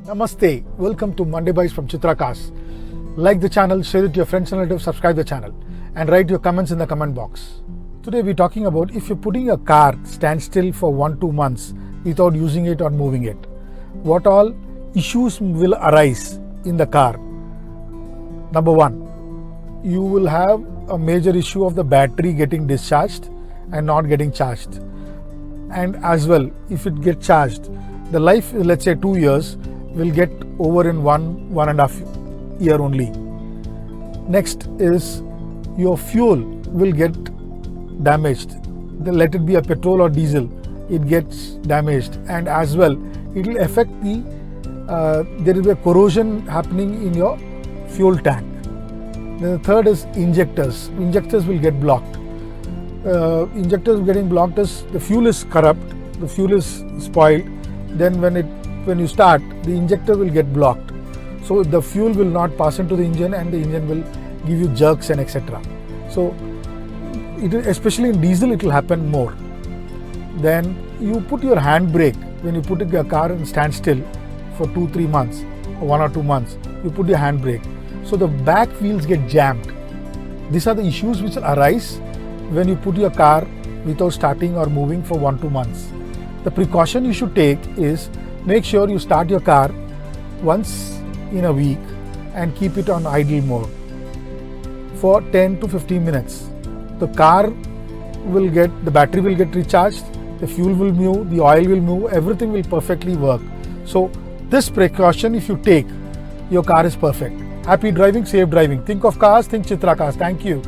Namaste, welcome to Monday Bytes from ChitraCars. Like the channel, share it to your friends and relatives, subscribe the channel and write your comments in the comment box. Today we're talking about if you're putting a car standstill for 1-2 months without using it or moving it, what all issues will arise in the car. Number one, you will have a major issue of the battery getting discharged and not getting charged. And as well, if it gets charged, the life, let's say 2 years, will get over in 1.5 year only. Next is your fuel will get damaged. Let it be a petrol or diesel, it gets damaged, and as well it will affect there will be a corrosion happening in your fuel tank. Then the third is injectors. Injectors will get blocked. Injectors getting blocked is the fuel is corrupt, the fuel is spoiled. Then when you start, the injector will get blocked. So the fuel will not pass into the engine and the engine will give you jerks and etc. So especially in diesel it will happen more. Then you put your handbrake when you put your car in standstill for 2-3 months or 1 or 2 months, you put your handbrake. So the back wheels get jammed. These are the issues which will arise when you put your car without starting or moving for 1-2 months. The precaution you should take is make sure you start your car once in a week and keep it on idle mode for 10 to 15 minutes. The battery will get recharged, the fuel will move, the oil will move, everything will perfectly work. So this precaution if you take, your car is perfect. Happy driving, safe driving. Think of cars, think ChitraCars. Thank you.